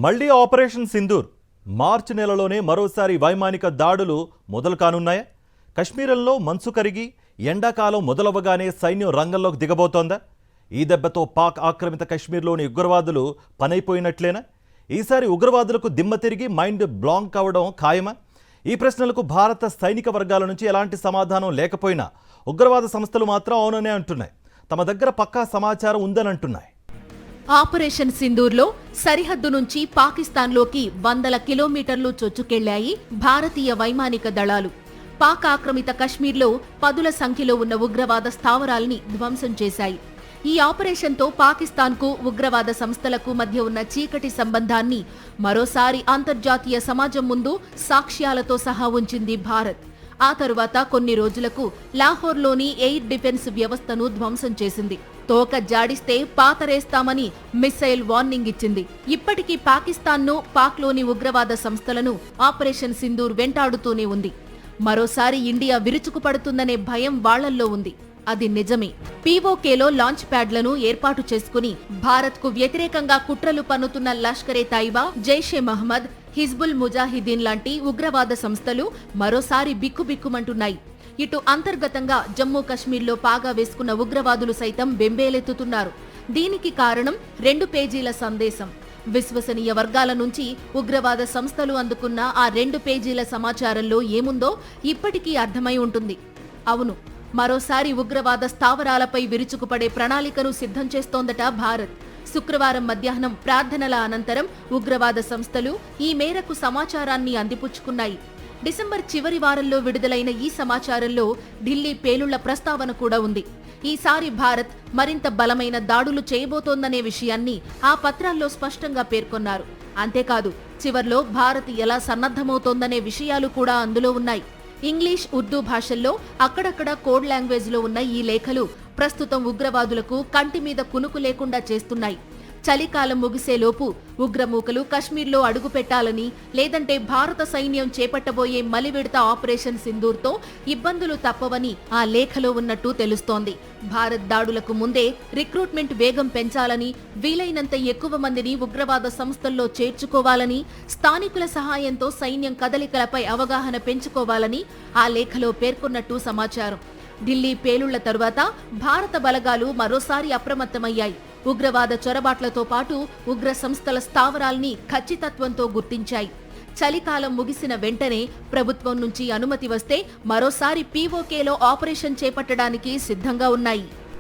మళ్లీ ఆపరేషన్ సింధూర్ మార్చి నెలలోనే మరోసారి వైమానిక దాడులు మొదలు కానున్నాయా? కశ్మీరంలో మంచు కరిగి ఎండాకాలం మొదలవగానే సైన్యం రంగంలోకి దిగబోతోందా? ఈ దెబ్బతో పాక్ ఆక్రమిత కశ్మీర్లోని ఉగ్రవాదులు పనైపోయినట్లేనా? ఈసారి ఉగ్రవాదులకు దిమ్మ తిరిగి మైండ్ బ్లాంక్ అవడం ఖాయమా? ఈ ప్రశ్నలకు భారత సైనిక వర్గాల నుంచి ఎలాంటి సమాధానం లేకపోయినా ఉగ్రవాద సంస్థలు మాత్రం అవుననే అంటున్నాయి. తమ దగ్గర పక్కా సమాచారం ఉందని అంటున్నాయి. ఆపరేషన్ సింధూర్లో సరిహద్దు నుంచి పాకిస్తాన్లోకి వందల కిలోమీటర్లు చొచ్చుకెళ్లాయి భారతీయ వైమానిక దళాలు. పాక్ ఆక్రమిత కశ్మీర్లో పదుల సంఖ్యలో ఉన్న ఉగ్రవాద స్థావరాల్ని ధ్వంసం చేశాయి. ఈ ఆపరేషన్తో పాకిస్తాన్కు ఉగ్రవాద సంస్థలకు మధ్య ఉన్న చీకటి సంబంధాన్ని మరోసారి అంతర్జాతీయ సమాజం ముందు సాక్ష్యాలతో సహా ఉంచింది భారత్. ఆ తరువాత కొన్ని రోజులకు లాహోర్లోని ఎయిర్ డిఫెన్స్ వ్యవస్థను ధ్వంసం చేసింది. తోక జాడిస్తే పాతరేస్తామని మిస్సైల్ వార్నింగ్ ఇచ్చింది. ఇప్పటికీ పాకిస్తాన్ను, పాక్లోని ఉగ్రవాద సంస్థలను ఆపరేషన్ సింధూర్ వెంటాడుతూనే ఉంది. మరోసారి ఇండియా విరుచుకుపడుతుందనే భయం వాళ్లల్లో ఉంది. అది నిజమే. పీఓకేలో లాంచ్ ప్యాడ్లను ఏర్పాటు చేసుకుని భారత్కు వ్యతిరేకంగా కుట్రలు పన్నుతున్న లష్కరే తైబా, జైషే మహ్మద్, హిజ్బుల్ ముజాహిదీన్ లాంటి ఉగ్రవాద సంస్థలు మరోసారి బిక్కుబిక్కుమంటున్నాయి. ఇటు అంతర్గతంగా జమ్మూ కశ్మీర్లో పాగా వేసుకున్న ఉగ్రవాదులు సైతం బెంబేలెత్తుతున్నారు. దీనికి కారణం 2 పేజీల సందేశం. విశ్వసనీయ వర్గాల నుంచి ఉగ్రవాద సంస్థలు అందుకున్న ఆ 2 పేజీల సమాచారంలో ఏముందో ఇప్పటికీ అర్థమై ఉంటుంది. అవును, మరోసారి ఉగ్రవాద స్థావరాలపై విరుచుకుపడే ప్రణాళికను సిద్ధం చేస్తోందట భారత్. శుక్రవారం మధ్యాహ్నం ప్రార్థనల అనంతరం ఉగ్రవాద సంస్థలు ఈ మేరకు సమాచారాన్ని అందిపుచ్చుకున్నాయి. డిసెంబర్ చివరి వారంలో విడుదలైన ఈ సమాచారంలో ఢిల్లీ పేలుళ్ల ప్రస్తావన కూడా ఉంది. ఈసారి భారత్ మరింత బలమైన దాడులు చేయబోతోందనే విషయాన్ని ఆ పత్రాల్లో స్పష్టంగా పేర్కొన్నారు. అంతేకాదు, చివర్లో భారత్ ఎలా సన్నద్ధమవుతోందనే విషయాలు కూడా అందులో ఉన్నాయి. ఇంగ్లీష్, ఉర్దూ భాషల్లో అక్కడక్కడ కోడ్ లాంగ్వేజ్లో ఉన్న ఈ లేఖలు ప్రస్తుతం ఉగ్రవాదులకు కంటి మీద కునుకు లేకుండా చేస్తున్నాయి. చలికాలం ముగిసేలోపు ఉగ్రమూకలు కశ్మీర్లో అడుగుపెట్టాలని, లేదంటే భారత సైన్యం చేపట్టబోయే మలివిడత ఆపరేషన్ సింధూర్తో ఇబ్బందులు తప్పవని ఆ లేఖలో ఉన్నట్టు తెలుస్తోంది. భారత్ దాడులకు ముందే రిక్రూట్మెంట్ వేగం పెంచాలని, వీలైనంత ఎక్కువ మందిని ఉగ్రవాద సంస్థల్లో చేర్చుకోవాలని, స్థానికుల సహాయంతో సైన్యం కదలికలపై అవగాహన పెంచుకోవాలని ఆ లేఖలో పేర్కొన్నట్టు సమాచారం. ఢిల్లీ పేలుళ్ల తరువాత భారత బలగాలు మరోసారి అప్రమత్తమయ్యాయి. ఉగ్రవాద చొరబాట్లతో పాటు ఉగ్ర సంస్థల స్థావరాల్ని ఖచ్చితత్వంతో గుర్తించాయి. చలికాలం ముగిసిన వెంటనే ప్రభుత్వం నుంచి అనుమతి వస్తే మరోసారి పీఓకేలో ఆపరేషన్ చేపట్టడానికి సిద్ధంగా ఉన్నాయి.